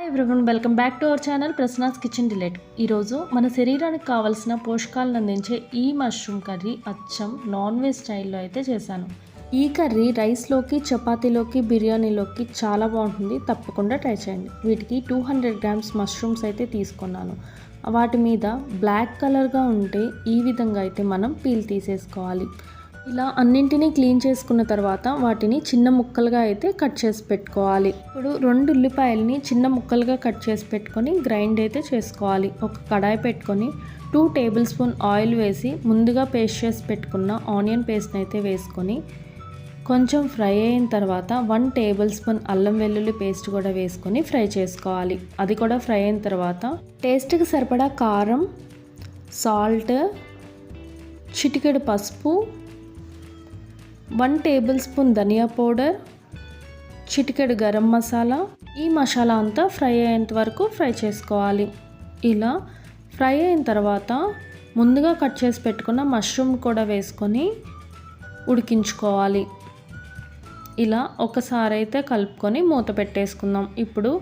Hi everyone, welcome back to our channel Prasanna's kitchen delight. ఈరోజు మన శరీరానికి కావాల్సిన పోషకాలను అందించే ఈ మష్రూమ్ కర్రీ అచ్చం నాన్ వెజ్ స్టైల్లో అయితే చేశాను. ఈ కర్రీ రైస్లోకి, చపాతీలోకి, బిర్యానీలోకి చాలా బాగుంటుంది. తప్పకుండా ట్రై చేయండి. వీటికి 200 గ్రామ్స్ మష్రూమ్స్ అయితే తీసుకున్నాను. వాటి మీద బ్లాక్ కలర్గా ఉంటే ఈ విధంగా అయితే మనం పీల్ తీసేసుకోవాలి. ఇలా అన్నింటినీ క్లీన్ చేసుకున్న తర్వాత వాటిని చిన్న ముక్కలుగా అయితే కట్ చేసి పెట్టుకోవాలి. ఇప్పుడు 2 ఉల్లిపాయలని చిన్న ముక్కలుగా కట్ చేసి పెట్టుకొని గ్రైండ్ అయితే చేసుకోవాలి. ఒక కడాయి పెట్టుకొని 2 టేబుల్ స్పూన్ ఆయిల్ వేసి ముందుగా పేస్ట్ చేసి పెట్టుకున్న ఆనియన్ పేస్ట్ని అయితే వేసుకొని కొంచెం ఫ్రై అయిన తర్వాత 1 టేబుల్ స్పూన్ అల్లం వెల్లుల్లి పేస్ట్ కూడా వేసుకొని ఫ్రై చేసుకోవాలి. అది కూడా ఫ్రై అయిన తర్వాత టేస్ట్కి సరిపడా కారం, సాల్ట్, చిటికెడు పసుపు, 1 టేబుల్ స్పూన్ ధనియా పౌడర్, చిటికెడు గరం మసాలా. ఈ మసాలా అంతా ఫ్రై అయ్యేంత వరకు ఫ్రై చేసుకోవాలి. ఇలా ఫ్రై అయిన తర్వాత ముందుగా కట్ చేసి పెట్టుకున్న మష్రూమ్ కూడా వేసుకొని ఉడికించుకోవాలి. ఇలా ఒకసారి అయితే కలుపుకొని మూత పెట్టేసుకుందాం. ఇప్పుడు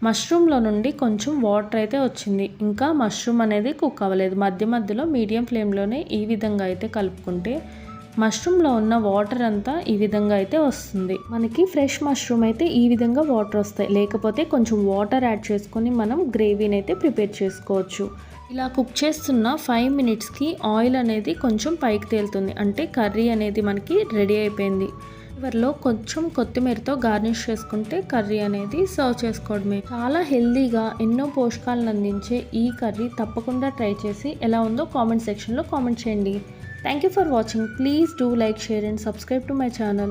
మష్రూమ్లో నుండి కొంచెం వాటర్ అయితే వచ్చింది. ఇంకా మష్రూమ్ అనేది కుక్ అవ్వలేదు. మధ్య మధ్యలో మీడియం ఫ్లేమ్లోనే ఈ విధంగా అయితే కలుపుకుంటే మష్రూమ్లో ఉన్న వాటర్ అంతా ఈ విధంగా అయితే వస్తుంది. మనకి ఫ్రెష్ మష్రూమ్ అయితే ఈ విధంగా వాటర్ వస్తాయి. లేకపోతే కొంచెం వాటర్ యాడ్ చేసుకొని మనం గ్రేవీని అయితే ప్రిపేర్ చేసుకోవచ్చు. ఇలా కుక్ చేస్తున్న 5 మినిట్స్కి ఆయిల్ అనేది కొంచెం పైకి తేలుతుంది. అంటే కర్రీ అనేది మనకి రెడీ అయిపోయింది. చివరిలో కొంచెం కొత్తిమీరతో గార్నిష్ చేసుకుంటే కర్రీ అనేది సర్వ్ చేసుకోవడమే. చాలా హెల్దీగా ఎన్నో పోషకాలను అందించే ఈ కర్రీ తప్పకుండా ట్రై చేసి ఎలా ఉందో కామెంట్ సెక్షన్లో కామెంట్ చేయండి. Thank you for watching. Please do like, share and subscribe to my channel.